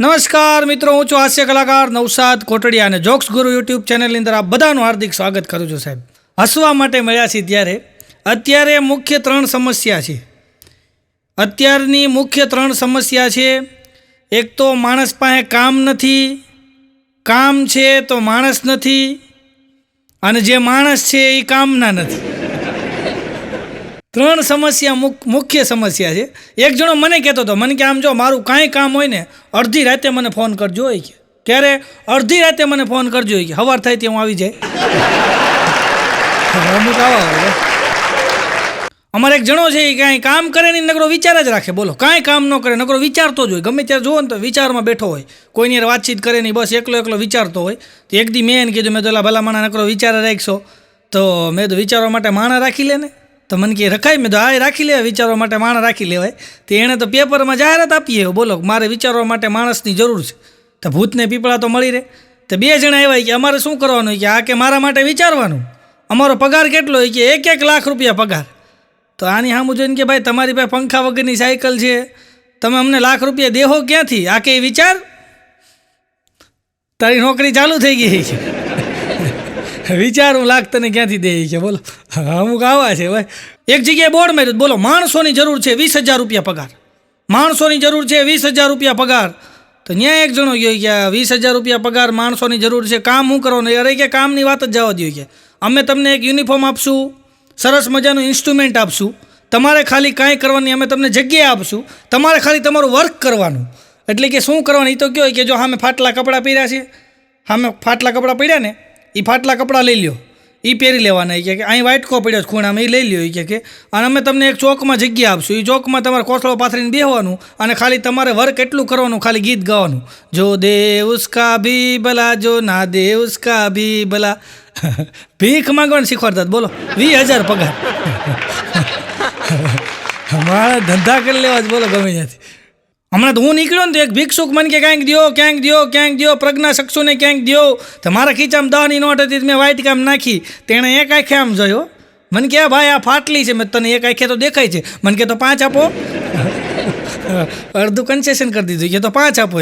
નમસ્કાર મિત્રો, હું છું હાસ્ય કલાકાર નવસાદ કોટડિયા અને જોક્સ ગુરુ યુટ્યુબ ચેનલની અંદર આપ બધાનું હાર્દિક સ્વાગત કરું છું. સાહેબ, હસવા માટે મળ્યા છીએ ત્યારે અત્યારે મુખ્ય ત્રણ સમસ્યા છે. અત્યારની મુખ્ય ત્રણ સમસ્યા છે. એક તો માણસ પાસે કામ નથી, કામ છે તો માણસ નથી, અને જે માણસ છે એ કામના નથી. ત્રણ સમસ્યા મુખ્ય સમસ્યા છે. એક જણો મને કહેતો હતો, મને કે આમ જો મારું કાંઈ કામ હોય ને અડધી રાતે મને ફોન કરજો હોય કે ક્યારે અડધી રાતે મને ફોન કરજો હોય કે સવાર થાય ત્યાં હું આવી જાય. અમુક આવા હોય. અમારે એક જણો છે એ કાંઈ કામ કરે નહીં, નકરો વિચાર જ રાખે. બોલો, કાંઈ કામ ન કરે, નકરો વિચારતો જ હોય. ગમે ત્યારે જુઓ ને તો વિચારમાં બેઠો હોય, કોઈની યાર વાતચીત કરે નહીં, બસ એકલો એકલો વિચારતો હોય. તો એક દી મેં એને કીધું, મેં તો ભલા માણા નકરો વિચાર રાખશો તો મેં તો વિચારવા માટે માણા રાખી લે ને. તો મને કે રખાય? મેં તો હા રાખી લેવાય, વિચારવા માટે માણસ રાખી લેવાય. તો એણે તો પેપરમાં જાહેરાત આપીએ, બોલો મારે વિચારવા માટે માણસની જરૂર છે. તો ભૂતને પીપળા તો મળી રહે. તો બે જણા આવ્યા કે અમારે શું કરવાનું કે આ કે મારા માટે વિચારવાનું, અમારો પગાર કેટલો હોય કે 1-1 લાખ રૂપિયા પગાર. તો આની સામું જોઈને કે ભાઈ તમારી પાસે પંખા વગરની સાયકલ છે, તમે અમને લાખ રૂપિયા દેહો ક્યાંથી? આ કે વિચાર, તારી નોકરી ચાલુ થઈ ગઈ છે, વિચાર હું લાખ તને ક્યાંથી દે છે. બોલો, અમુક આવા છે ભાઈ. એક જગ્યાએ બોર્ડ માર્યું, બોલો માણસોની જરૂર છે 20,000 રૂપિયા પગાર, માણસોની જરૂર છે 20,000 રૂપિયા પગાર. તો ત્યાં એક જણો ગયો કે 20,000 રૂપિયા પગાર, માણસોની જરૂર છે, કામ શું કરવાનું? અરે કે કામની વાત જ જવા દો કે અમે તમને એક યુનિફોર્મ આપશું, સરસ મજાનું ઇન્સ્ટ્રુમેન્ટ આપશું, તમારે ખાલી કાંઈ કરવાની, અમે તમને જગ્યા આપશું, તમારે ખાલી તમારું વર્ક કરવાનું. એટલે કે શું કરવાનું? એ તો કહો કે જો સામે ફાટલા કપડાં પહેર્યા છે, સામે ફાટલા કપડાં પહેર્યા ને, એ ફાટલા કપડાં લઈ લ્યો, એ પહેરી લેવાના. કે અહીં વાઇટકો પડ્યો ખૂણામાં, એ લઈ લ્યો કે અને અમે તમને એક ચોકમાં જગ્યા આપશું, એ ચોકમાં તમારે કોથળો પાથરીને બેસવાનું અને ખાલી તમારે વર્ક એટલું કરવાનું, ખાલી ગીત ગાવાનું. જો દે ઉસકા ભી ભલા, જો ના દે ઉસકા ભી ભલા. ભીખ માંગવાનું શીખવાડતા. બોલો 20,000 પગાર. મારા ધંધા કરી લેવા જ. બોલો ગમે ત્યાંથી. હમણાં તો હું નીકળ્યો ને તો એક ભિક્ષુક મને કે ક્યાંક દો, ક્યાંક દો, ક્યાંક દો, પ્રજ્ઞા ચક્ષુને ક્યાંક દો. તો મારા ખીચામાં 10ની નોટ હતી, મેં વાઇટ કામ નાખી. તેણે એક આંખે આમ જોયો, મને કે ભાઈ આ ફાટલી છે, મેં તને એક આંખે તો દેખાય છે. મને કે તો 5 આપો. અડધું કન્સેશન કરી દીધું કે તો 5 આપો.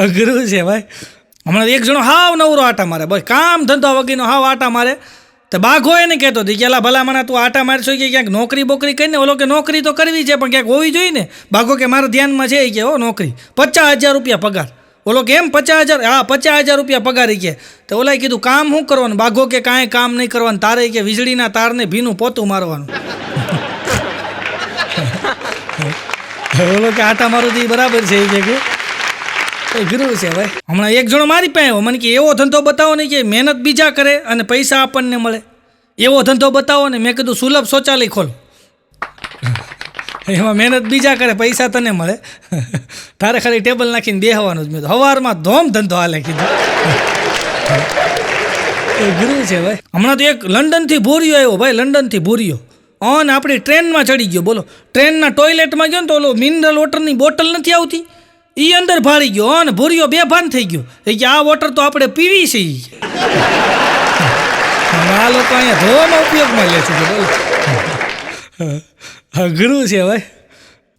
અઘરું છે ભાઈ. હમણાં એક જણો હાવ નવરો આટા મારે, બસ કામ ધંધો વગેરેનો હાવ આટા મારે. તો બાઘો એને કહેતો હતી કે એલા ભલા મને તું આટા મારશો કે ક્યાંક નોકરી બોકરી કરીને. ઓલો કે નોકરી તો કરવી છે પણ ક્યાંક હોવી જોઈએ ને. બાઘો કે મારા ધ્યાનમાં છે કે હો નોકરી, 50,000 રૂપિયા પગાર. ઓલો કે એમ 50,000? હા 50,000 રૂપિયા પગાર કે. તો ઓલાએ કીધું કામ શું કરવાનું? બાઘો કે કાંઈ કામ નહીં કરવાનું, તારે કે વીજળીના તારને ભીનું પોતું મારવાનું. ઓલો કે આટા મારું તો બરાબર છે કે ગુરુ છે ભાઈ. હમણાં એક જણો મારી પાસે આવ્યો, મને કે એવો ધંધો બતાવો ને કે મહેનત બીજા કરે અને પૈસા આપણને મળે, એવો ધંધો બતાવો ને. મેં કીધું સુલભ શૌચાલય ખોલો, એમાં મહેનત બીજા કરે, પૈસા તને મળે, તારે ખાલી ટેબલ નાખીને બેહવાનું જ. મેં તો સવારમાં ધોમ ધંધો હાલે કીધું. ગુરુ છે ભાઈ. હમણાં તો એક લંડનથી ભૂરિયો આવ્યો ભાઈ, લંડનથી ભૂરિયો અને આપણી ટ્રેનમાં ચડી ગયો. બોલો, ટ્રેનના ટોયલેટમાં ગયો ને તો ઓલો મિનરલ વોટરની બોટલ નથી આવતી, એ અંદર ભાળી ગયો અને ભૂરિયો બેભાન થઈ ગયો. કે આ વોટર તો આપણે પીવી છે. આ લોકો અહીંયા ધોવામાં ઉપયોગમાં લે છે. અઘરું છે ભાઈ.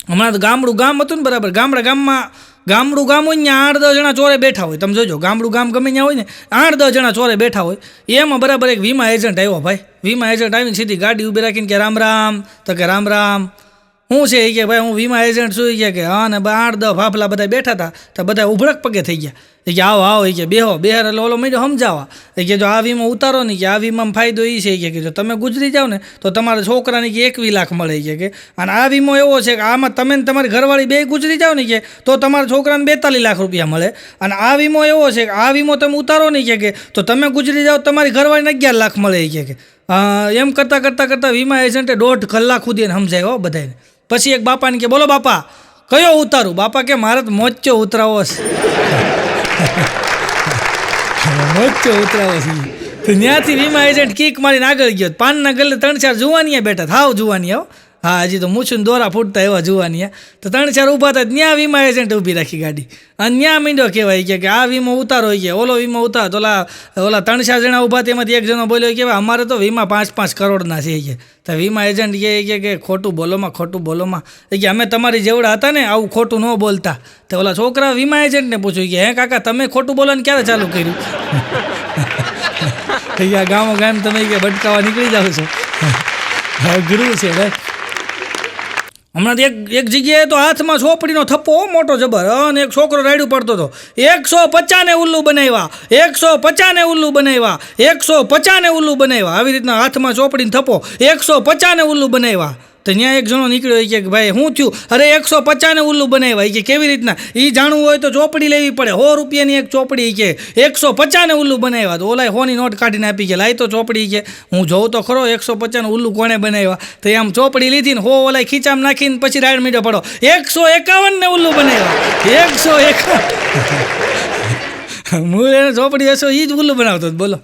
હમણાં તો ગામડું ગામ હતું ને, બરાબર ગામડું ગામ હોય ને 8-10 જણા ચોરે બેઠા હોય. તમે જોજો, ગામડું ગામ ગમે ત્યાં હોય ને 8-10 જણા ચોરે બેઠા હોય. એમાં બરાબર એક વીમા એજન્ટ આવ્યો ભાઈ. વીમા એજન્ટ આવીને સીધી ગાડી ઊભી રાખીને કે રામ રામ. તો કે રામ રામ. શું છે એ કે ભાઈ હું વીમા એજન્ટ છું કે. હા ને 8-10 ફાફલા બધા બેઠા હતા, તો બધા ઉભળક પગે થઈ ગયા. એ કે આવો આવો, એ કે બેહો બેહર. એટલે ઓલો મેં સમજાવવા એ કે જો આ વીમો ઉતારો ને કે આ વીમામાં ફાયદો એ છે કે જો તમે ગુજરી જાઓ ને તો તમારા છોકરાને કે 21 લાખ મળે કે. અને આ વીમો એવો છે કે આમાં તમે ને તમારી ઘરવાળી બે ગુજરી જાઓ ને કે તો તમારા છોકરાને 42 લાખ રૂપિયા મળે. અને આ વીમો એવો છે કે આ વીમો તમે ઉતારો નહીં કે તો તમે ગુજરી જાઓ, તમારી ઘરવાળીને 11 લાખ મળે કે. એમ કરતાં વીમા એજન્ટે 1.5 કલાક સુધી એને સમજાય હો બધાને. પછી એક બાપાને કે બોલો બાપા કયો ઉતારું? બાપા કે મારે તો મોચો ઉતરાવો છે. મોચો ઉતરાવો છે. તો ત્યાંથી વીમા એજન્ટ કીક મારીને આગળ ગયો. પાનના ગલ્લે 3-4 જુવાનીએ બેઠા, હાવ જુવાની. આવો હા હજી તો મૂછું દોરા ફૂટતા એવા જોવાની. તો 3-4 ઊભા થાય ત્યાં વીમા એજન્ટ ઊભી રાખી ગાડી અને ત્યાં મીંડો કહેવાય કે આ વીમો ઉતારો કે ઓલો વીમો ઉતારો. તો ઓલા 3-4 જણા ઊભા તેમાંથી એક જણો બોલ્યો કે અમારે તો વીમા 5-5 કરોડના છે કે. તો વીમા એજન્ટ કે ખોટું બોલોમાં કે અમે તમારી જેવડા હતા ને આવું ખોટું ન બોલતા. તો ઓલા છોકરા વીમા એજન્ટને પૂછ્યું કે હે કાકા તમે ખોટું બોલવાનું ક્યારે ચાલુ કર્યું? ગામો ગામ તમે કે ભટકાવા નીકળી જાઓ છો. ગુરુ છે ભાઈ. હમણાં એક જગ્યાએ તો હાથમાં ચોપડીનો થપ્પો મોટો જબર અને એક છોકરો રાયડું પડતો હતો. 150 ને ઉલ્લુ બનાવ્યા, 150 ને ઉલ્લુ બનાવ્યા, 150 ને ઉલ્લુ બનાવ્યા. આવી રીતના હાથમાં ચોપડીનો થપ્પો 150 ને ઉલ્લુ બનાવ્યા. તો ત્યાં એક જણો નીકળ્યો કે ભાઈ શું થયું? અરે 150 ને ઉલ્લુ બનાવ્યા કે કેવી રીતના? એ જાણવું હોય તો ચોપડી લેવી પડે, 100 રૂપિયાની એક ચોપડી કે 150 ને ઉલ્લુ બનાવ્યા. તો ઓલા 100ની નોટ કાઢીને આપી કે લાય તો ચોપડી કે હું જોઉં તો ખરો 150 ને ઉલ્લુ કોણે બનાવ્યા. તો આમ ચોપડી લીધી ને 100 ઓલા ખીચામાં નાખીને પછી રાયડ મીઠો પડો 151 ને ઉલ્લુ બનાવ્યા. 151 મૂળ એને ચોપડી હશો એ જ ઉલ્લુ બનાવતો બોલો.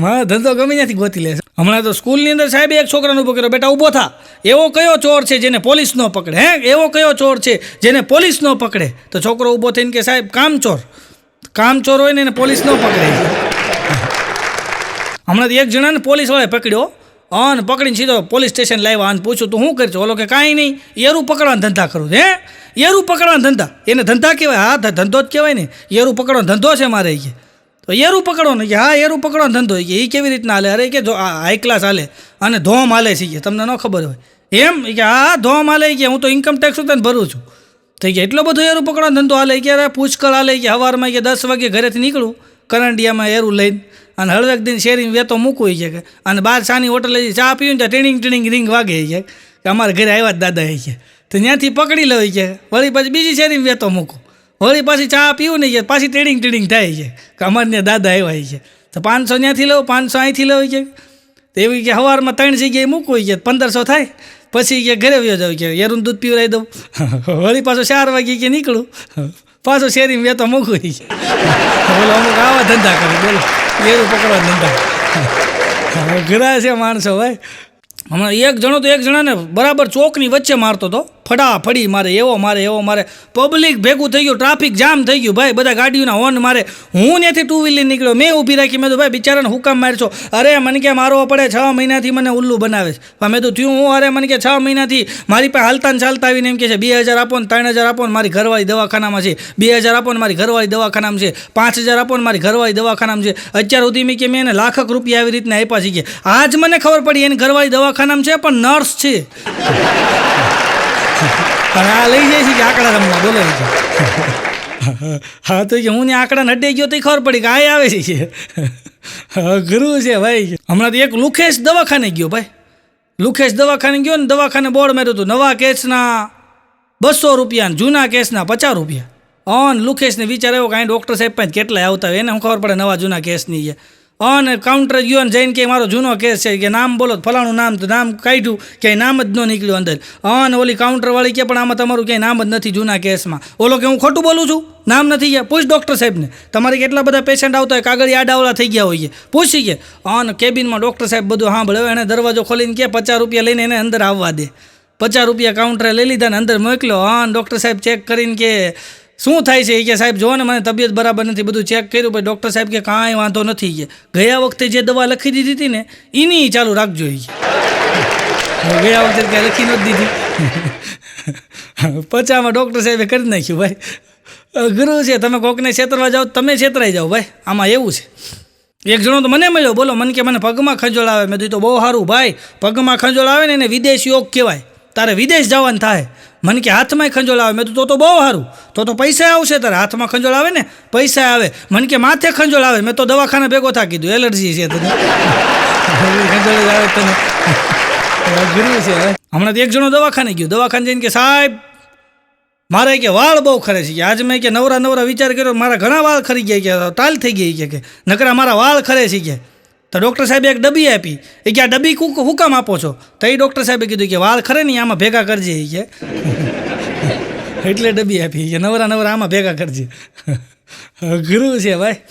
મારો ધંધો ગમે ત્યાંથી ગોતી લે. હમણાં તો સ્કૂલની અંદર સાહેબે એક છોકરાને ઊભો કર્યો, બેટા ઊભો થા, એવો કયો ચોર છે જેને પોલીસ ન પકડે? એવો કયો ચોર છે જેને પોલીસ ન પકડે? તો છોકરો ઊભો થઈને કે સાહેબ કામચોર હોય ને એને પોલીસ ન પકડે. હમણાં એક જણાને પોલીસવાળાએ પકડ્યો અને પકડીને સીધો પોલીસ સ્ટેશન લાવ્યા અને પૂછ્યું તું શું કરશો? ઓલો કે કાંઈ નહીં, એરું પકડવાના ધંધા કરું. એરું પકડવાના ધંધા? એને ધંધા કહેવાય? હા ધંધો જ કહેવાય ને. એરું પકડવાનો ધંધો છે મારે કે. તો એરું પકડવાનું કે હા એરું પકડવાનો ધંધો કે એ કેવી રીતના હાલે? અરે કે જો હાઈ ક્લાસ હાલે અને ધોમ હાલે છે કે તમને ન ખબર હોય એમ કે હા ધોમ હાલે કે હું તો ઇન્કમ ટેક્સ તને ભરું છું. તો કે એટલો બધો એરું પકડવાનો ધંધો હાલે કે અરે પુષ્કળ હાલે કે સવારમાં કે 10 વાગે ઘરેથી નીકળું કરંડિયામાં એરું લઈને અને હળવેક દિન શેરીમાં વેતો મૂકવું કે અને બહાર ચાની હોટલે ચા પીવું ત્યાં ટીણીંગ રીંગ વાગે કે અમારા ઘરે આવ્યા જ દાદા કે. તો ત્યાંથી પકડી લો કે વળી પછી બીજી શેરીમાં વેતો મૂકું, વળી પાછી ચા પીવું નહીં કે પાછી ટીણીંગ થાય કે અમારે દાદા આવ્યા છે. તો 500 ત્યાંથી લઉં, 500 અહીંથી લઉં કે. તો એવી કે સવારમાં 3 જગ્યાએ મૂકવું કે 1500 થાય. પછી કે ઘરે વ્યો જાવ કે એરું દૂધ પીવડાવી દઉં, વળી પાછો 4 વાગે કે નીકળું, પાછો શેરીમાં વેતો મૂકવું કે. બોલો અમુક આવા ધંધા કરે બોલો, એરું પકડવા ધંધા. ઘણા છે માણસો ભાઈ. હમણાં એક જણો તો એક જણાને બરાબર ચોકની વચ્ચે મારતો હતો, ફડાફડી મારે, એવો મારે. પબ્લિક ભેગું થઈ ગયું, ટ્રાફિક જામ થઈ ગયું ભાઈ, બધા ગાડીઓના હોર્ન મારે. હું ત્યાંથી 2 વ્હીલર નીકળ્યો, મેં ઊભી રાખી. મેં તો ભાઈ બિચારાને હુકામ મારશો? અરે મને કે મારવો પડે, 6 મહિનાથી મને ઉલ્લુ બનાવે છે. મેં તો થયું હું અરે મને કે 6 મહિનાથી મારી પાસે હાલતા ને ચાલતા આવીને એમ કે છે 2000 આપો ને 3000 આપો ને મારી ઘરવાળી દવાખાનામાં છે, 2000 આપો ને મારી ઘરવાળી દવાખાનામાં છે, 5000 આપો ને મારી ઘરવાળી દવાખાનામાં છે. અત્યાર સુધી મેં કે મેં એને લાખક રૂપિયા આવી રીતના આપ્યા છે કે આજ મને ખબર પડી એની ઘરવાળી દવાખાનામાં છે પણ નર્સ છે. અને આ લઈ જાય છે કે આંકડા રમવા બોલે છે. હા તો કે હું ને આંકડા નડે ગયો તો ખબર પડી કે આ આવે છે. ગુરુ છે ભાઈ. હમણાં તો એક લુખેશ દવાખાને ગયો ભાઈ, લુખેશ દવાખાને ગયો ને દવાખાને બોર્ડ માર્યું હતું નવા કેસના 200 રૂપિયા, જૂના કેસના 50 રૂપિયા. અને લુખેશને વિચાર આવ્યો કે અહીં ડૉક્ટર સાહેબ પાસે કેટલાય આવતા હોય, એને હું ખબર પડે નવા જૂના કેસની છે. અને કાઉન્ટર ગયો ને જઈને કે મારો જૂનો કેસ છે કે નામ બોલો, ફલાણું નામ, તો નામ કાઢ્યું ક્યાંય નામ જ ન નીકળ્યું અંદર. અને ઓલી કાઉન્ટરવાળી કે પણ આમાં તમારું ક્યાંય નામ જ નથી જૂના કેસમાં. ઓલો કે હું ખોટું બોલું છું, નામ નથી ગયા? પૂછ ડૉક્ટર સાહેબને, તમારે કેટલા બધા પેશન્ટ આવતા હોય, કાગળ આડાવડા થઈ ગયા હોય, પૂછી કે. અને કેબિનમાં ડૉક્ટર સાહેબ બધું સાંભળે, એને દરવાજો ખોલીને કે 50 રૂપિયા લઈને એને અંદર આવવા દે. 50 રૂપિયા કાઉન્ટરે લઈ લીધા ને અંદર મોકલ્યો. હા ડૉક્ટર સાહેબ ચેક કરીને કે શું થાય છે? કે સાહેબ જો ને મને તબિયત બરાબર નથી, બધું ચેક કર્યું. ભાઈ ડૉક્ટર સાહેબ કે કાંઈ વાંધો નથી, ગયા વખતે જે દવા લખી દીધી હતી ને એની ચાલુ રાખજો. ગયા વખતે ક્યાં લખી નથી દીધી. 50માં ડૉક્ટર સાહેબે કરી નાખ્યું ભાઈ. ગુરુ છે, તમે કોકને છેતરવા જાઓ તમે છેતરાઈ જાઓ ભાઈ, આમાં એવું છે. એક જણો તો મને મળ્યો, બોલો મને કે મને પગમાં ખંજોળ આવે. મેં કીધું તો બહુ સારું ભાઈ, પગમાં ખંજોળ આવે ને એને વિદેશ યોગ કહેવાય, તારે વિદેશ જવાનું થાય. મને કે હાથમાં ખંજોળ આવે. મેં તો બહુ સારું, તો પૈસા આવશે તારે. હાથમાં ખંજોળ આવે ને પૈસા આવે. મને કે માથે ખંજોળ આવે. મેં તો દવાખાને ભેગો થા કીધું, એલર્જી છે તને. ખંજોળ આવે તને. ગુરુ છે. હમણાં એક જણો દવાખાને ગયો, દવાખાને જઈને કે સાહેબ મારે કે વાળ બહુ ખરે છે. આજ મેં કે નવરા વિચાર કર્યો, મારા ઘણા વાળ ખરી ગયા, તાલ થઈ ગઈ કે નકરા મારા વાળ ખરે છે કે. તો ડૉક્ટર સાહેબે એક ડબ્બી આપી. એ કે આ ડબ્બી હું કામ આપો છો? તો એ ડૉક્ટર સાહેબે કીધું કે વાળ ખરે ને આમાં ભેગા કરજે કે. એટલે ડબ્બી આપી કે નવરા આમાં ભેગા કરજે. ગુરુ છે ભાઈ.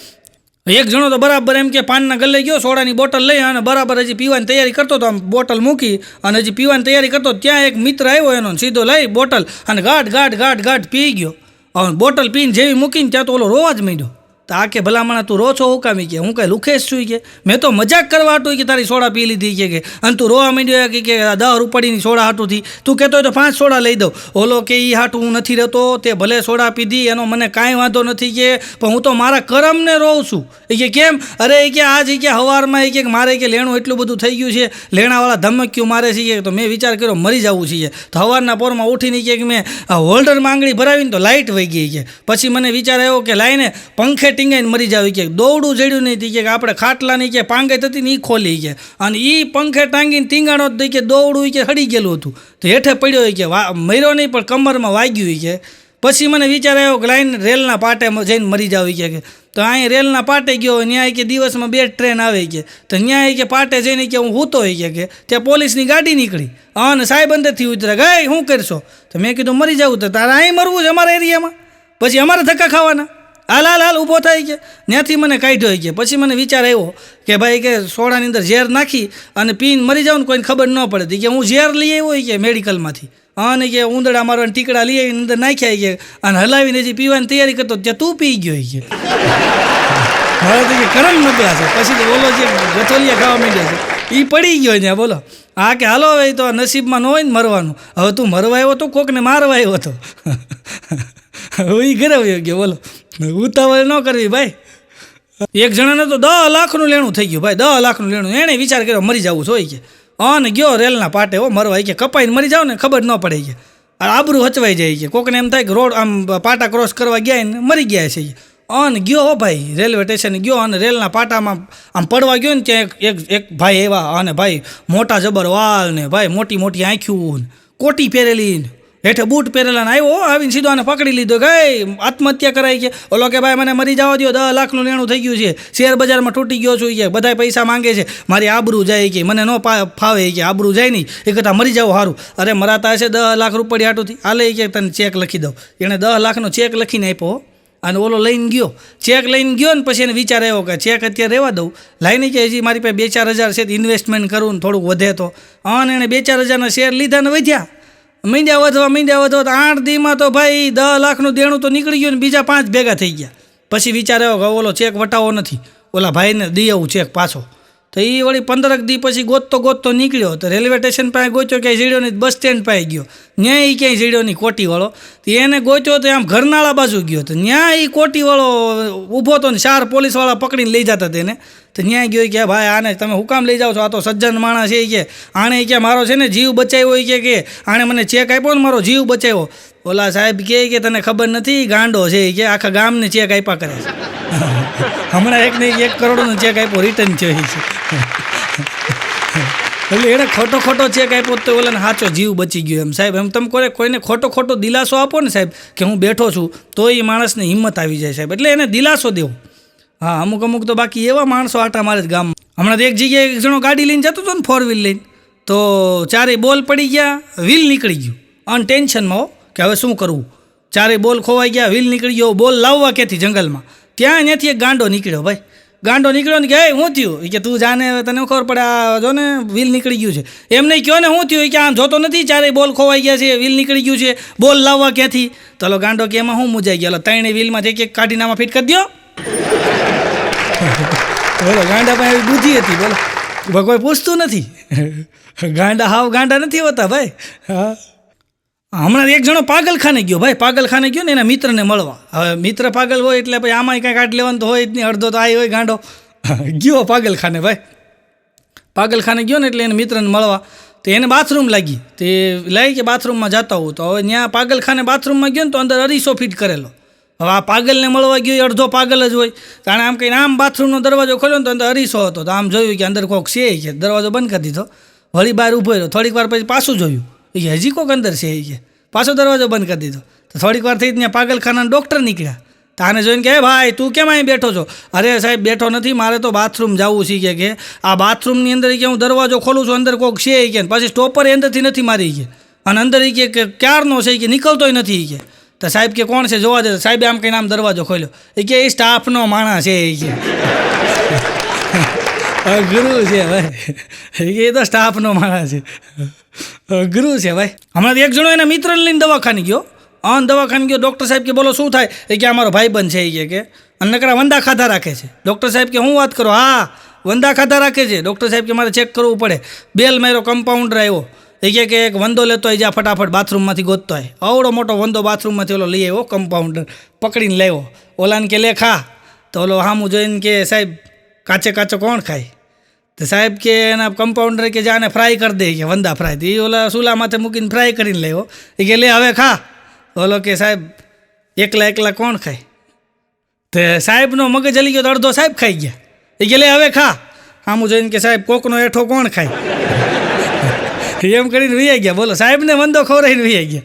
એક જણો તો બરાબર એમ કે પાનના ગલ્લે ગયો, સોડાની બોટલ લઈ અને બરાબર હજી પીવાની તૈયારી કરતો હતો, આમ બોટલ મૂકી અને હજી પીવાની તૈયારી કરતો, ત્યાં એક મિત્ર આવ્યો એનો, સીધો લઈ બોટલ અને ગાઢ પી ગયો. હવે બોટલ પીને જેવી મૂકીને ત્યાં તો ઓલો રોવા જ માંડ્યો. તો આ કે ભલામણા તું રો છો હુકામી કે હું કાંઈ લુખેશ છું કે મેં તો મજાક કરવા હાટું કે તારી સોડા પી લીધી કે અને તું રોવા માંડ્યો કે 10 રૂપિયાની સોડા હાટુંથી તું કહેતો હોય તો 5 સોડા લઈ દઉં. ઓલો કે એ હાટું હું નથી રહેતો, તે ભલે સોડા પીધી એનો મને કાંઈ વાંધો નથી કે પણ હું તો મારા કરમને રોઉં છું. એ કે કેમ? અરે એ કે આજ કે સવારમાં એ કે મારે કે લેણું એટલું બધું થઈ ગયું છે, લેણાવાળા ધમક્યું મારે છે તો મેં વિચાર કર્યો મરી જવું છે. તો સવારના પોરમાં ઉઠીને કે મેં હોલ્ડરમાં આંગળી ભરાવીને તો લાઇટ વહી ગઈ કે પછી મને વિચાર આવ્યો કે લાઈને પંખે ટીંગાઈને મરી જાવ કે દોડું જડ્યું નહીં કે આપણે ખાટલાની કે પાંગે થતી ને એ ખોલી કે અને એ પંખે ટાંગીને ટીંગાણો જ કે દોડું કે હડી ગયેલું હતું તો હેઠે પડ્યો કે મર્યો નહીં પણ કમરમાં વાગ્યું કે પછી મને વિચાર આવ્યો કે લાઈને રેલના પાટે જઈને મરી જાવ કે તો અહીં રેલના પાટે ગયો ન્યાય કે દિવસમાં 2 ટ્રેન આવે કે તો ન્યાય કે પાટે જઈને કે હું હૂતો હોય કે ત્યાં પોલીસની ગાડી નીકળી અને સાહેબ અંદરથી ઉતરે ગઈ શું કરશો તો મેં કીધું મરી જવું તો તારે અહીં મરવું છે અમારા એરિયામાં, પછી અમારે ધક્કા ખાવાના. હાલ ઊભો થાય કે ત્યાંથી મને કાઢ્યો કે પછી મને વિચાર આવ્યો કે ભાઈ કે સોડાની અંદર ઝેર નાખી અને પીને મરી જાવ ને કોઈને ખબર ન પડે કે હું ઝેર લઈ આવ્યો કે મેડિકલમાંથી અને કે ઉંદરડા મારવાના ટીકડા લઈ આવીને અંદર નાખ્યા કે અને હલાવીને હજી પીવાની તૈયારી કરતો ત્યાં તું પી ગયો કે મારે તો કે કરમ નબળા છે. પછી તો બોલો જે ગથોલિયા ખાવા માંડ્યા છે એ પડી ગયો ત્યાં બોલો. હા કે હાલો હવે તો નસીબમાં ન હોય ને મરવાનું, હવે તું મરવા આવ્યો તો કોકને મારવા આવ્યો હતો એ ગરવ્યો ગયો બોલો. ઉતાવળ ન કરવી ભાઈ. એક જણાને તો 10 લાખનું લેણું થઈ ગયું ભાઈ, 10 લાખનું લેણું. એણે વિચાર કર્યો મરી જવું જોઈએ કે અને ગયો રેલના પાટે મરવા કે કપાઈને મરી જાવ ને ખબર ન પડે કે આબરૂ હચવાઈ જાય કે કોકને એમ થાય કે રોડ આમ પાટા ક્રોસ કરવા ગયા ને મરી ગયા છે અને ગયો ભાઈ રેલવે સ્ટેશન ગયો અને રેલના પાટામાં આમ પડવા ગયો ને ત્યાં એક ભાઈ એવા અને ભાઈ મોટા જબર વાલ ને ભાઈ મોટી મોટી આંખ્યું કોટી પહેરેલી હેઠે બૂટ પહેરેલા ને આવ્યો આવીને સીધો આને પકડી લીધો ગઈ આત્મહત્યા કરાઈ કે ઓલો કે ભાઈ મને મરી જવા દો, 10 લાખનું લેણું થઈ ગયું છે, શેર બજારમાં તૂટી ગયો છું કે બધા પૈસા માંગે છે, મારી આબરૂ જાય કે મને ન ફાવે કે આબરૂ જાય નહીં એ કરતાં મરી જાવ સારું. અરે મરાતા હશે 10 લાખ રૂપિયા હાટુંથી હાલે કે તને ચેક લખી દઉં. એણે 10 લાખનો ચેક લખીને આપ્યો અને ઓલો લઈને ગયો, ચેક લઈને ગયો ને પછી એને વિચાર આવ્યો કે ચેક અત્યારે રહેવા દઉં, લાઈને કે હજી મારી પાસે 2-4 હજાર છે ઇન્વેસ્ટમેન્ટ કરું ને થોડુંક વધે તો. અને એણે 2-4 હજારના શેર લીધા ને વધ્યા મીંડ્યા વધવા તો 8 દીમાં તો ભાઈ 10 લાખનું દેણું તો નીકળી ગયું ને બીજા 5 ભેગા થઈ ગયા. પછી વિચાર આવ્યો કે ઓલો ચેક વટાવો નથી, ઓલા ભાઈને દઈ આવું ચેક પાછો. તો એ વળી 15 દી પછી ગોતતો નીકળ્યો તો રેલવે સ્ટેશન પાસે ગોચ્યો ક્યાંય જડ્યો નહીં, બસ સ્ટેન્ડ પાસે ગયો ત્યાં એ ક્યાંય જડ્યો નહીં કોટીવાળો. તો એને ગોચ્યો તો આમ ઘરનાળા બાજુ ગયો તો ત્યાં એ કોટીવાળો ઊભો હતો ને 4 પોલીસવાળા પકડીને લઈ જતા તેને. તો ત્યાં ગયો કે ભાઈ આને તમે હું કામ લઈ જાઓ છો, આ તો સજ્જન માણસ છે કે આણે કે મારો છે ને જીવ બચાવ્યો કે આણે મને ચેક આપ્યો ને મારો જીવ બચાવ્યો. ઓલા સાહેબ કે તને ખબર નથી ગાંડો છે કે આખા ગામને ચેક આપ્યા કરે છે. હમણાં 1 કરોડનો ચેક આપ્યો રિટર્ન થયો છે એટલે એણે ખોટો ચેક આપ્યો તો ઓલાને સાચો જીવ બચી ગયો. એમ સાહેબ એમ તમે કોઈને ખોટો દિલાસો આપો ને સાહેબ કે હું બેઠો છું તો એ માણસને હિંમત આવી જાય સાહેબ, એટલે એને દિલાસો દેવો. હા અમુક તો બાકી એવા માણસો આટા મારે ગામમાં. હમણાં તો એક જગ્યાએ એક જણો ગાડી લઈને જતો હતો ને 4 વ્હીલ લઈને, તો 4 બોલ પડી ગયા, વ્હીલ નીકળી ગયું અને ટેન્શનમાં કે હવે શું કરવું. 4 બોલ ખોવાઈ ગયા, વ્હીલ નીકળી ગયો, બોલ લાવવા ક્યાંથી જંગલમાં. ત્યાંથી એક ગાંડો નીકળ્યો ભાઈ, ગાંડો નીકળ્યો ને કે હું થયું કે તું જાને તને ખબર પડે આ જો ને વ્હીલ નીકળી ગયું છે. એમ નહીં કહો ને શું થયું કે આમ જોતો નથી 4 બોલ ખોવાઈ ગયા છે, વ્હીલ નીકળી ગયું છે, બોલ લાવવા ક્યાંથી. તો ગાંડો કે એમાં હું મુજાઈ ગયા, 3 વ્હીલમાંથી એક કાઢીને આમાં ફિટ કરી દો. બોલો ગાંડા પાસે એવી બુદ્ધિ હતી બોલો, કોઈ પૂછતું નથી. ગાંડા નથી હોતા ભાઈ. હા હમણાં એક જણો પાગલખાને ગયો ભાઈ, પાગલખાને ગયો ને એના મિત્રને મળવા. હવે મિત્ર પાગલ હોય એટલે ભાઈ આમાંય કાંઈ કાઢ લેવાનું તો હોય જ નહીં, અડધો તો આ હોય ગાંડો. ગયો પાગલખાને ભાઈ, પાગલખાને ગયો ને એટલે એને મિત્રને મળવા. તો એને બાથરૂમ લાગી, તે લાગી કે બાથરૂમમાં જતા હોઉં તો હવે ત્યાં પાગલખાને બાથરૂમમાં ગયો ને તો અંદર અરીસો ફિટ કરેલો. હવે આ પાગલને મળવા ગયો એ અડધો પાગલ જ હોય, કારણ આમ કંઈને આમ બાથરૂમનો દરવાજો ખોલ્યો ને તો અંદર અરીસો હતો. તો આમ જોયું કે અંદર કોક છે કે દરવાજો બંધ કરી દીધો, વળી બહાર ઊભો રહ્યો. થોડીક વાર પછી પાછું જોયું કે હજી કોક અંદર છે કે પાછો દરવાજો બંધ કરી દીધો. તો થોડીક વાર થઈ ત્યાં પાગલખાના ડૉક્ટર નીકળ્યા. તો આને જોઈને કે ભાઈ તું કેમ અહીં બેઠો છો? અરે સાહેબ બેઠો નથી, મારે તો બાથરૂમ જવું છે કે આ બાથરૂમની અંદર કે હું દરવાજો ખોલું છું અંદર કોક છે કે પછી સ્ટોપર અંદરથી નથી મારી કે અને અંદર કે ક્યારનો છે કે નીકળતોય નથી કે. તો સાહેબ કે કોણ છે જોવા દે. સાહેબે આમ કહીને આમ દરવાજો ખોલ્યો. એ કે એ સ્ટાફનો માણસ છે. એ કે અઘરું છે ભાઈ, એ તો સ્ટાફનો માણસ છે. અઘરું છે ભાઈ. હમણાં એક જણો એના મિત્રને લઈને દવાખાને ગયો. દવાખાને ગયો. ડૉક્ટર સાહેબ કે બોલો શું થાય? એ કે અમારો ભાઈબંધ છે. એ કે અને નકરા વંદા ખાધા રાખે છે. ડૉક્ટર સાહેબ કે હું વાત કરો? હા, વંદા ખાધા રાખે છે. ડૉક્ટર સાહેબ કે મારે ચેક કરવું પડે. બેલ માર્યો, કમ્પાઉન્ડર આવ્યો. એ કે એક વંદો લેતો હોય, જ્યાં ફટાફટ બાથરૂમમાંથી ગોતતો હોય. આવડો મોટો વંદો બાથરૂમમાંથી ઓલો લઈ આવ્યો, કમ્પાઉન્ડર પકડીને લાવ્યો. ઓલાને કે લે ખા. તો ઓલો હામું જોઈને કે સાહેબ કાચે કાચો કોણ ખાય? તો સાહેબ કે એના કમ્પાઉન્ડર કે જાને ફ્રાય કરી દે કે વંદા ફ્રાય. તો એ ઓલા સુલા માથે મૂકીને ફ્રાય કરીને લાવ્યો. એ કે લે હવે ખા. ઓલો કે સાહેબ એકલા કોણ ખાય? તો સાહેબનો મગજ હલી ગયો તો અડધો સાહેબ ખાઈ ગયા. એ કે લે હવે ખા. હામું જોઈને કે સાહેબ કોકનો એઠો કોણ ખાય? એમ કરીને વી ગયા. બોલો, સાહેબને વંદો ખવડાવીને વી ગયા.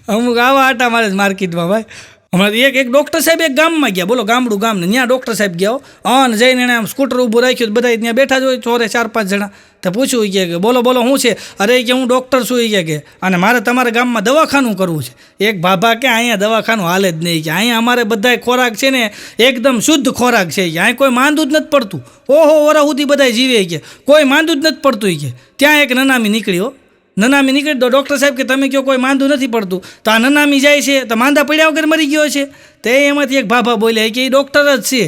અમુક આવા આટા મારે માર્કેટમાં ભાઈ. હમણાં એક ડૉક્ટર સાહેબ એક ગામમાં ગયા. બોલો, ગામડું ગામને ત્યાં ડૉક્ટર સાહેબ ગયા. અને જઈને એણે આમ સ્કૂટર ઊભું રાખ્યું. બધા ત્યાં બેઠા જ હોય, ચોરે 4-5 જણા. તો પૂછ્યું કે બોલો શું છે? અરે કે હું ડૉક્ટર છું. એ કે અને મારે તમારા ગામમાં દવાખાનું કરવું છે. એક ભાભા કે અહીંયા દવાખાનું હાલે જ નહીં. કે અહીંયા અમારે બધાય ખોરાક છે ને એકદમ શુદ્ધ ખોરાક છે. કે અહીં કોઈ માંદું જ નથી પડતું. ઓહો, વરા સુધી બધા જીવે. કે કોઈ માંદું જ નથી પડતું. કે ત્યાં એક નનામી નીકળી. નનામી નીકળી તો ડૉક્ટર સાહેબ કે તમે કહો કોઈ માંદું નથી પડતું, તો આ નનામી જાય છે તો માંદા પડ્યા વગર મરી ગયો છે. તો એમાંથી એક ભાભા બોલ્યા કે એ ડૉક્ટર જ છે.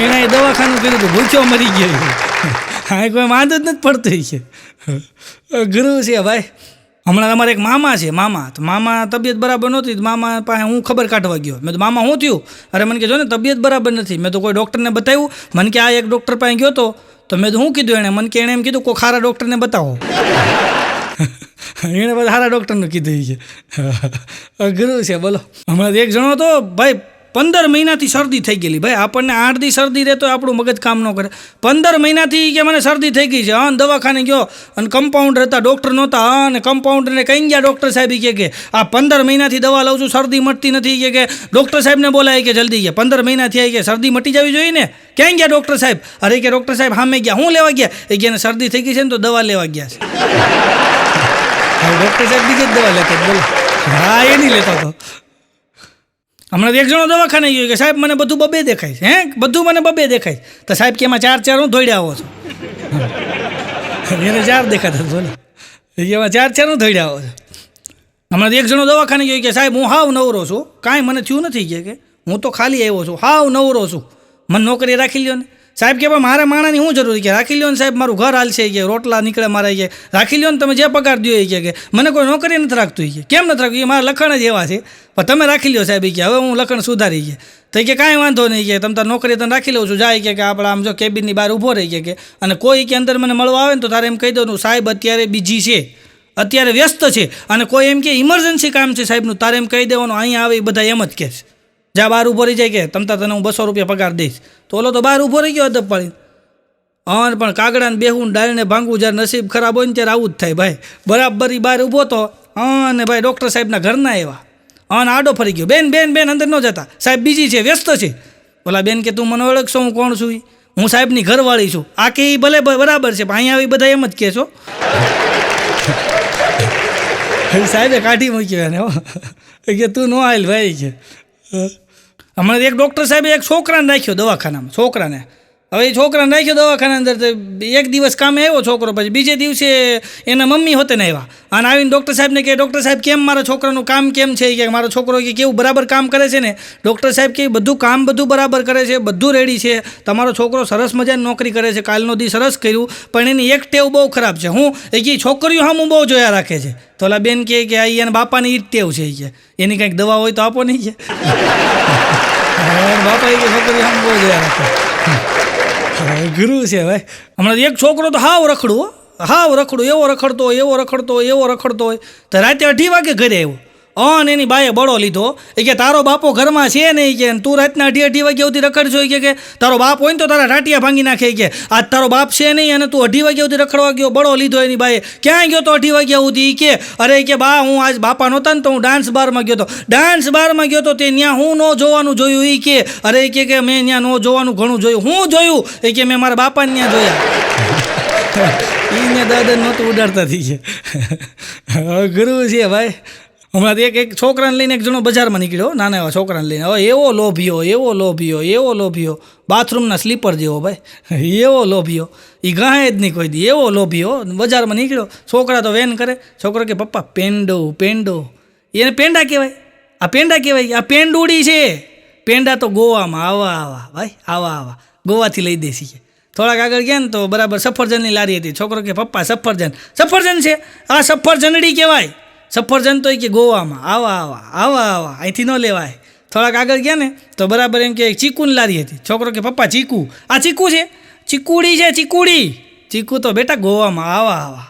એણે દવાખાનું કર્યું તો ભૂખ્યો મરી ગયો. હા, કોઈ માંદું જ નથી પડતું. છે ગુરુ છે ભાઈ. હમણાં અમારે એક મામા છે. તો મામા તબિયત બરાબર નહોતી. મામા પાસે હું ખબર કાઢવા ગયો. મેં તો મામા શું થયું? અરે મને કે જો ને તબિયત બરાબર નથી. મેં તો કોઈ ડૉક્ટરને બતાવ્યું. મને કે આ એક ડૉક્ટર પાસે ગયો તો મેં તો શું કીધું એણે? મને કે એણે એમ કીધું કોઈ ખારા ડૉક્ટરને બતાવો. એણે બધા સારા ડૉક્ટરનું કીધું. છે અઘરું છે બોલો. હમણાં એક જણો તો ભાઈ 15 મહિનાથી શરદી થઈ ગયેલી. ભાઈ આપણને 8 દી શરદી રહે તો આપણું મગજ કામ ન કરે. 15 મહિનાથી કે મને શરદી થઈ ગઈ છે. દવાખાને ગયો અને કમ્પાઉન્ડર હતા, ડૉક્ટર નહોતા. અને કમ્પાઉન્ડરને કહી ગયા ડૉક્ટર સાહેબ કે આ 15 મહિનાથી દવા લઉં છું, શરદી મટતી નથી. કે ડૉક્ટર સાહેબને બોલાય કે જલ્દી ગયા. 15 મહિનાથી આવી કે શરદી મટી જવી જોઈએ ને. ક્યાં ગયા ડૉક્ટર સાહેબ? અરે કે ડૉક્ટર સાહેબ સામે ગયા. હું લેવા ગયા? એ કે શરદી થઈ ગઈ છે ને તો દવા લેવા ગયા છે. ડૉક્ટર સાહેબ બીજી જ દવા લેતા. બોલો, હા એ નહીં લેતો હતો. હમણાં એક જણો દવાખાને ગયો કે સાહેબ મને બધું બબે દેખાય છે. બધું મને બબે દેખાય. તો સાહેબ કે એમાં 4 હું ધોઈડ્યા આવો છો. એને 4 દેખાતા. બોલો, એમાં 4 હું ધોઈડ્યા આવો છો. હમણાં એક જણો દવાખાને ગયો કે સાહેબ હું હાવ નવરો છું, કાંઈ મને થયું નથી. કે હું તો ખાલી આવ્યો છું, હાવ નવરો છું, મને નોકરી રાખી લ્યો ને. સાહેબ કે મારે માણાની શું જરૂર? કે રાખી લ્યો ને સાહેબ, મારું ઘર હાલશે. કે રોટલા નીકળે મારા. કે રાખી લ્યો ને તમે જે પગાર દો. કે મને કોઈ નોકરી નથી રાખતું. કે કેમ નથી રાખતું? મારા લખણ જ એવા છે. પણ તમે રાખી લ્યો સાહેબ. કે હવે હું લખણ સુધારી. કે તો કે કાંઈ વાંધો નહીં. કે તમે તાર નોકરી તને રાખી લઉં છું. જાય કે આપણે આમ જો કેબિનની બહાર ઊભો રહી. કે અને કોઈ કે અંદર મને મળવા આવે ને તો તારે એમ કહી દઉં સાહેબ અત્યારે બીજી છે, અત્યારે વ્યસ્ત છે. અને કોઈ એમ કે ઇમરજન્સી કામ છે સાહેબનું, તારે એમ કહી દેવાનું અહીંયા આવે. એ બધા એમ જ કહે છે જા બહાર ઊભો રહી જાય. કે તમતા તને હું 200 રૂપિયા પગાર દઈશ. તો ઓલો તો બહાર ઊભો રહી ગયો અદબ પાડીને. પણ કાગડાને બેહું ડાળને ભાંગવું જ્યારે નસીબ ખરાબ હોય ને ત્યારે આવું જ થાય ભાઈ. બરાબર બહાર ઊભો તો અને ભાઈ ડૉક્ટર સાહેબના ઘરના એવા આડો ફરી ગયો. બેન અંદર ન જતા, સાહેબ બીજી છે, વ્યસ્ત છે. ઓલા બેન કે તું મને ઓળખશો હું કોણ છું? હું સાહેબની ઘરવાળી છું. આ કે ભલે બરાબર છે, પણ અહીંયા આવી બધા એમ જ કહે છો. સાહેબે કાઢી મૂક્યો એને કે તું ન હાલ ભાઈ. કે હમણાં એક ડૉક્ટર સાહેબે એક છોકરાને રાખ્યો દવાખાનામાં. છોકરાને હવે એ છોકરાને રાખ્યો દવાખાના અંદર. એક દિવસ કામે આવ્યો છોકરો, પછી બીજે દિવસે એના મમ્મી હોતે ને આવ્યા. અને આવીને ડૉક્ટર સાહેબને કહે ડૉક્ટર સાહેબ કેમ મારા છોકરાનું કામ કેમ છે? કે મારો છોકરો કે કેવું બરાબર કામ કરે છે ને? ડૉક્ટર સાહેબ કે બધું બરાબર કરે છે, બધું રેડી છે. તમારો છોકરો સરસ મજાની નોકરી કરે છે, કાલનો દી સરસ કર્યું. પણ એની એક ટેવ બહુ ખરાબ છે. હું એ કે છોકરીઓ હું બહુ જોયા રાખે છે. તો ઓલા બેન કે આ એના બાપાની ઈ જ ટેવ છે. કે એની કંઈક દવા હોય તો આપો નહીં. કે બાપા એ કે છોકરીઓ હમ બહુ જોયા રાખે. ગુરુ છે ભાઈ. હમણાં એક છોકરો તો હાવ રખડું, એવો રખડતો હોય. તો રાતે 2:30 વાગે ઘરે આવ્યો. અને એની બાએ બળો લીધો. એ કે તારો બાપો ઘરમાં છે નહીં. કે તું રાતના 2:30 વાગ્યા સુધી રખડશો. કે તારો બાપ હોય ને તો તારા ટાટિયા ભાંગી નાખે. કે આજ તારો બાપ છે નહીં અને તું 2:30 વાગ્યા સુધી રખડવા ગયો. બળો લીધો એની બાએ. ક્યાં ગયો તો 2:30 વાગ્યા સુધી? કે અરે કે બા હું આજ બાપા નહોતા ને તો હું ડાન્સ બારમાં ગયો તો. ડાન્સ બારમાં ગયો તો તે ત્યાં હું ન જોવાનું જોયું? એ કે અરે કે મેં ત્યાં ન જોવાનું ઘણું જોયું. હું જોયું? એ કે મેં મારા બાપાને ત્યાં જોયા. એને દાદા નહોતું ઉડાડતા થઈ ગયા. ગુરુ છે ભાઈ. હમણાં એક છોકરાને લઈને એક જણો બજારમાં નીકળ્યો, નાના એવા છોકરાને લઈને. હવે એવો લોભિયો બાથરૂમના સ્લીપર જેવો ભાઈ, એવો લોભિયો, એ ગાય જ નહીં કોઈ દી, એવો લોભિયો બજારમાં નીકળ્યો. છોકરા તો વેન કરે, છોકરો કે પપ્પા પેંડો, એને પેંડા કહેવાય, આ પેંડા કહેવાય, આ પેંડુડી છે. પેંડા તો ગોવામાં આવા ગોવાથી લઈ દે છીએ. થોડાક આગળ ગયા ને તો બરાબર સફરજનની લારી હતી. છોકરો કે પપ્પા સફરજન છે, આ સફરજનડી કહેવાય. સફરજન તો કે ગોવામાં આવા અહીંથી ન લેવાય. થોડાક આગળ ગયા ને તો બરાબર એમ કે ચીકુની લારી હતી. છોકરો કે પપ્પા ચીકુ, આ ચીકુ છે, ચીકુડી છે, ચીકુ તો બેટા ગોવામાં આવા.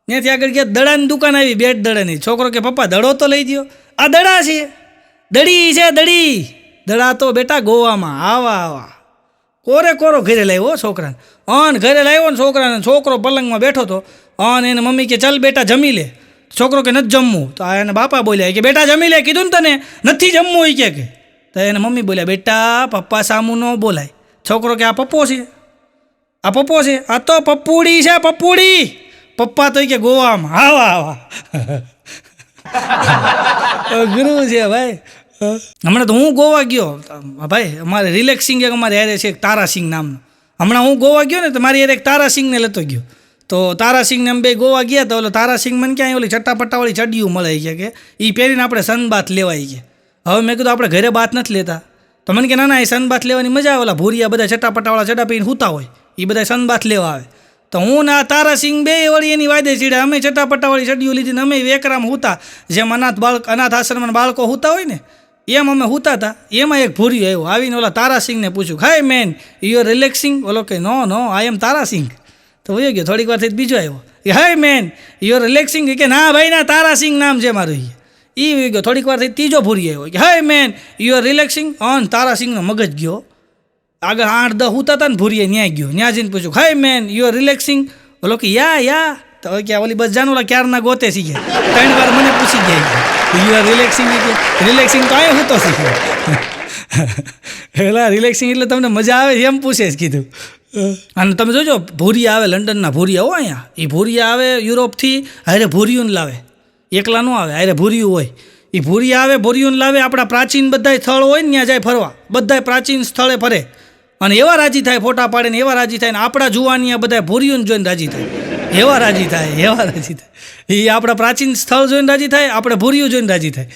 ત્યાંથી આગળ ગયા દડાની દુકાન આવી, બેટ દડાની. છોકરો કે પપ્પા દડો તો લઈ દો, આ દડા છે, દડા તો બેટા ગોવામાં આવા. કોરો ઘરે લાવ્યો છોકરાને. ઘરે લાવ્યો ને છોકરાને, છોકરો પલંગમાં બેઠો હતો. એને મમ્મી કે ચાલ બેટા જમી લે. છોકરો કે નથી જમવું. તો એને બાપા બોલ્યા કે બેટા જમી લે, કીધું ને તને નથી જમવું એ કે. તો એને મમ્મી બોલ્યા બેટા પપ્પા સામું ન બોલાય. છોકરો કે આ પપ્પો છે, આ તો પપ્પુડી છે, પપ્પા તો કે ગોવામાં આવા. ગુરુ છે ભાઈ. હમણાં તો હું ગોવા ગયો ભાઈ, અમારે રિલેક્સિંગ એક અમારે યારે છે તારાસિંગ નામનું. હમણાં હું ગોવા ગયો ને તો મારી યારે એક તારાસિંગને લેતો ગયો. તો તારાસિંગને અમે બે ગોવા ગયા તો ઓલો તારાસિંગ મને ક્યાંય ઓલી ચટ્ટાપટ્ટાવાળી ચડિયું મળે કે એ પહેરીને આપણે સનબાથ લેવાય કે. હવે મેં કીધું આપણે ઘરે બાથ નથી લેતા. તો મને કે ના એ સનબાથ લેવાની મજા આવે. ઓલા ભૂરિયા બધા ચટ્ટાપટ્ટાવાળા ચડા પીને સૂતા હોય, એ બધા સનબાથ લેવા આવે. તો હું ને આ તારાસિંગ બે વળી એની વાદે ચીડે. અમે ચટ્ટાપટ્ટાવાળી ચડિયું લીધી ને અમે વેકરામાં સૂતા, જેમ અનાથ આશ્રમના બાળકો સૂતા હોય ને એમ અમે સૂતા હતા. એમાં એક ભૂરિયો આવ્યો, આવીને ઓલા તારાસિંગને પૂછ્યું, હાય મેન યુ આર રિલેક્સિંગ? ઓલો કે નો આઈ એમ તારાસિંગ. તો વયો ગયો. થોડીક વાર થઈ બીજો આવ્યો, હાય મેન યુ આર રિલેક્સિંગ? કે ના ભાઈ ના તારાસિંગ નામ છે મારું. એ વયો ગયો. થોડીક વાર થઈ ત્રીજો ભૂરી આવ્યો કે હાય મેન યુ આર રિલેક્સિંગ? તારાસિંગનો મગજ ગયો આગળ. 8-10 સૂતા હતા ને ભૂરીએ ન્યાય ગયો. ન્યા જઈને પૂછ્યું, હાય મેન યુ આર રિલેક્સિંગ? ઓલો કે યા. તો કે ઓલી બસ જાનોલા ક્યારના ગોતે શીખે. 3 વાર મને પૂછી ગયા યુ આર રિલેક્સિંગ? રિલેક્સિંગ તો અહીંયા હું તો શીખ્યો. પેલા રિલેક્સિંગ એટલે તમને મજા આવે એમ પૂછે જ કીધું. અને તમે જોજો ભૂરિયા આવે, લંડનના ભૂરિયા હોય અહીંયા, એ ભૂરિયા આવે યુરોપથી, હારે ભૂરિયું લાવે, એકલા ન આવે, હારે ભૂરિયું હોય. એ ભૂરિયા આવે, ભૂરિયું લાવે. આપણા પ્રાચીન બધા સ્થળ હોય ને ત્યાં જાય ફરવા, બધા પ્રાચીન સ્થળે ફરે અને એવા રાજી થાય, ફોટા પાડે ને એવા રાજી થાય. ને આપણા જુવાનિયા બધા ભૂરિયું જોઈને રાજી થાય, એવા રાજી થાય. એ આપણા પ્રાચીન સ્થળ જોઈને રાજી થાય, આપણે ભૂરિયું જોઈને રાજી થાય.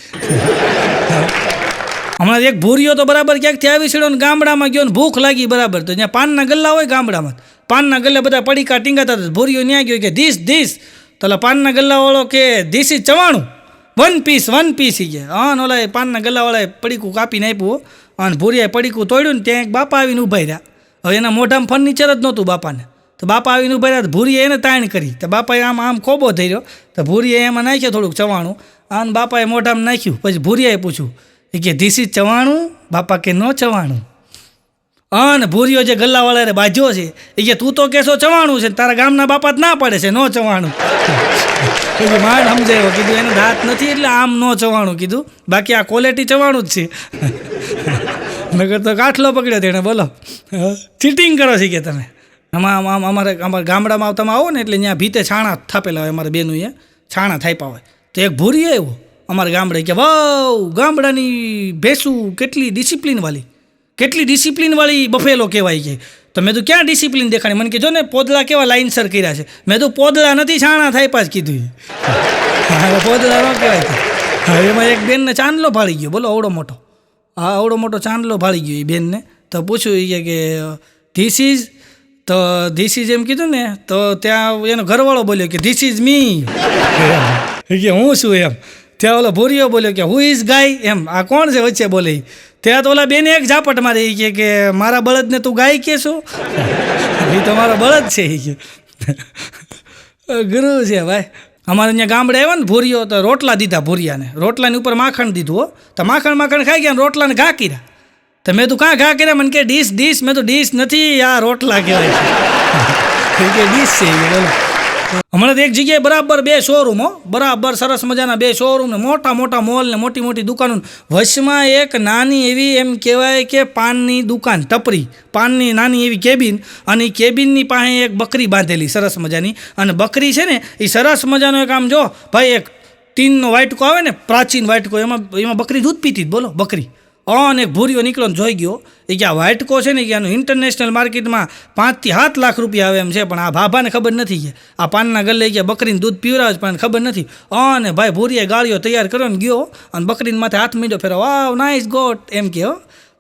હમણાં એક ભૂરિયો તો બરાબર ક્યાંકથી આવી છેડો ને ગામડામાં ગયો ને ભૂખ લાગી બરાબર. તો ત્યાં પાનના ગલ્લા હોય ગામડામાં, પાનના ગલ્લે બધા પડીકા ટીંગાતા હતા. ભૂરિયો ત્યાં ગયો કે ધીસ. તો પાનના ગલ્લાવાળો કે ધીસ ઇઝ 94, 1 પીસ ઈ ગયા. ઓલા પાનના ગલ્લાવાળાએ પડીકું કાપીને આપ્યું અને ભૂરિયાએ પડીકું તોડ્યું ને ત્યાં એક બાપા આવીને ઊભા રહ્યા. હવે એના મોઢામાં ફર્નિચર જ નહોતું બાપાને. તો બાપા આવીને ઊભા રહ્યા. ભૂરીએ એને તાણ કરી. તો બાપાએ આમ ખોબો થઈ રહ્યો. તો ભૂરીએ એમાં નાખ્યો થોડુંક ચવાણું અને બાપાએ મોઢામાં નાખ્યું. પછી ભૂરિયાએ પૂછ્યું કે ધીસ ઇઝ ચવાણું? બાપા કે નો ચવાણું. અને ભૂરિયો જે ગલ્લાવાળાએ બાજ્યો છે એ કે તું તો કહેશો ચવાણું છે, તારા ગામના બાપા જ ના પડે છે નો ચવાણું. કીધું માંડ સમજાયો. કીધું એને દાંત નથી એટલે આમ નો ચવાણું કીધું, બાકી આ ક્વોલિટી ચવાણું જ છે. નગર તો કાઠલો પકડ્યો તેણે. બોલો ચીટિંગ કરો છે કે તમે. અમારા ગામડામાં તમે આવો ને એટલે ત્યાં ભીતે છાણા થાપેલા હોય. અમારે બેનું એ છાણા થાપ્યા હોય. તો એક ભૂરીએ આવ્યો અમારા ગામડે કે વાવ ગામડાની ભેંસું કેટલી ડિસિપ્લિનવાળી બફેલો કહેવાય છે. તો મેં તો ક્યાં ડિસિપ્લિન દેખાડી? મને કીધું ને પોદળા કેવા લાઇનસર કર્યા છે. મેં તો પોદળા નથી છાણા થાપ્યા જ કીધું. પોદળા ન કહેવાય. એમાં એક બેનને ચાંદલો ફાળી ગયો. બોલો આવડો મોટો ચાંદલો ફાળી ગયો એ બેનને. તો પૂછ્યું કે ધીસ ઇઝ એમ કીધું ને તો ત્યાં એનો ઘરવાળો બોલ્યો કે ધીસ ઇઝ મી. કે હું શું એમ. ત્યાં ઓલો ભૂરિયો બોલ્યો કે હુ ઇઝ ગાય એમ. આ કોણ છે વચ્ચે બોલે? ત્યાં તો ઓલા બેને એક ઝાપટ મારી કે મારા બળદને તું ગાય કહેશો? એ તો મારો બળદ છે એ કે. ગુરુ છે ભાઈ. અમારે અહીંયા ગામડે આવ્યા ને ભૂરિયો તો રોટલા દીધા ભૂરિયાને. રોટલાની ઉપર માખણ દીધું હો. તો માખણ ખાઈ ગયા ને રોટલાને ઘા કર્યા. તો મેં તું કાં ઘા કર્યા? મને કે ડીશ. મેં તો ડીશ નથી, આ રોટલા કહેવાય કે ડીશ છે. બોલો હમણાં તો એક જગ્યાએ બરાબર 2 શોરૂમ બરાબર સરસ મજાના 2 શોરૂમ ને મોટા મોલ ને મોટી દુકાનો. વચમાં એક નાની એવી એમ કહેવાય કે પાનની દુકાન, ટપરી, પાનની નાની એવી કેબિન. અને એ કેબિનની પાસે એક બકરી બાંધેલી સરસ મજાની. અને બકરી છે ને એ સરસ મજાનો એક આમ જો ભાઈ એક ટીનનો વાટકો આવે ને, પ્રાચીન વાટકો, એમાં બકરી દૂધ પીતી જ, બોલો બકરી. અને એક ભૂરીઓ નીકળો ને જોઈ ગયો એ કે આ વાટકો છે ને કે આનું ઇન્ટરનેશનલ માર્કેટમાં 5 થી 7 લાખ રૂપિયા આવે એમ છે, પણ આ ભાભાને ખબર નથી કે આ પાનના ગલ્લે કે બકરીને દૂધ પીવડાવે છે, પણ ખબર નથી. અને ભાઈ ભૂરીએ ગાળીઓ તૈયાર કર્યો ને ગયો અને બકરીને માથે હાથ મીંડો ફેરો, વાવ નાઇસ ગોટ એમ કે,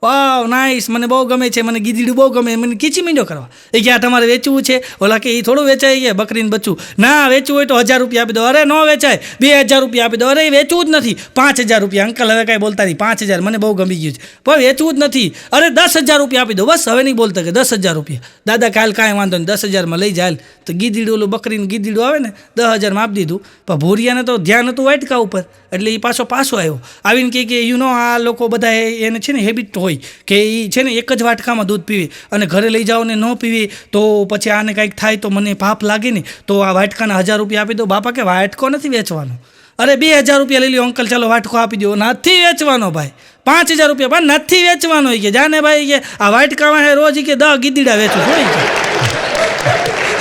વાવ નાઇસ, મને બહુ ગમે છે, મને ગીધીડું બહુ ગમે, મને કીચી મીંડો કરવા. એ કે આ તમારે વેચવું છે? ઓલા કે એ થોડું વેચાય કે બકરીને બચ્ચું, ના વેચવું હોય તો 1000 રૂપિયા આપી દો. અરે ન વેચાય, 2000 રૂપિયા આપી દો. અરે એ વેચવું જ નથી. 5000 રૂપિયા. અંકલ હવે કાંઈ બોલતા નહીં, 5000 મને બહુ ગમી ગયું છે, પણ વેચવું જ નથી. અરે 10000 રૂપિયા આપી દો, બસ હવે નહીં બોલતા કે 10000 રૂપિયા. દાદા કાલ કાંઈ વાંધો નહીં, 10000માં લઈ જાય. તો ગીધીડું ઓલું બકરીને ગીધીડું આવે ને 10000માં આપી દીધું, પણ ભૂરિયાને તો ધ્યાન હતું વાટકા ઉપર, એટલે એ પાછો આવ્યો આવીને કે યુ નો આ લોકો બધા એને છે ને હેબિટ હોય કે એ છે ને એક જ વાટકામાં દૂધ પીવે અને ઘરે લઈ જાઓ ને ન પીવે તો પછી આને કંઈક થાય તો મને પાપ લાગે ને, તો આ વાટકાના 1000 રૂપિયા આપી દો. બાપા કે વાટકો નથી વેચવાનો. અરે 2000 રૂપિયા લઈ લો અંકલ, ચાલો વાટકો આપી દો. નથી વેચવાનો ભાઈ. 5000 રૂપિયા પણ નથી વેચવાનો. કે જાને ભાઈ કે આ વાટકામાં હે રોજ કે 10 ગીદીડા વેચું થોડી કે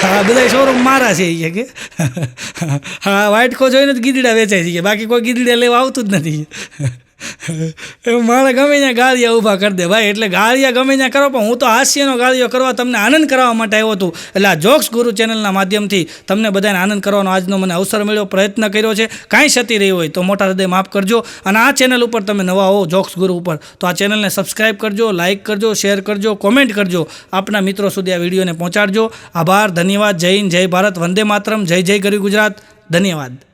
હા બધા શોરૂમ મારા છે એ કે હા વાટકો જોઈને જ ગીદીડા વેચાય છે કે બાકી કોઈ ગીદીડા લેવા આવતું જ નથી. એવું મારે ગમે ત્યાં ગાળિયા ઊભા કરી દે ભાઈ, એટલે ગાળિયા ગમે ત્યાં કરો, પણ હું તો હાસ્યનો ગાળિયો કરવા તમને આનંદ કરાવવા માટે આવ્યો હતો. એટલે આ જોક્સ ગુરુ ચેનલના માધ્યમથી તમને બધાને આનંદ કરવાનો આજનો મને અવસર મળ્યો, પ્રયત્ન કર્યો છે. કાંઈ ક્ષતિ રહી હોય તો મોટા હૃદય માફ કરજો. અને આ ચેનલ ઉપર તમે નવા હો જોક્સ ગુરુ ઉપર, તો આ ચેનલને સબસ્ક્રાઈબ કરજો, લાઇક કરજો, શેર કરજો, કોમેન્ટ કરજો, આપના મિત્રો સુધી આ વિડીયોને પહોંચાડજો. આભાર, ધન્યવાદ. જય હિન્દ, જય ભારત, વંદે માતરમ, જય જય ગરી ગુજરાત. ધન્યવાદ.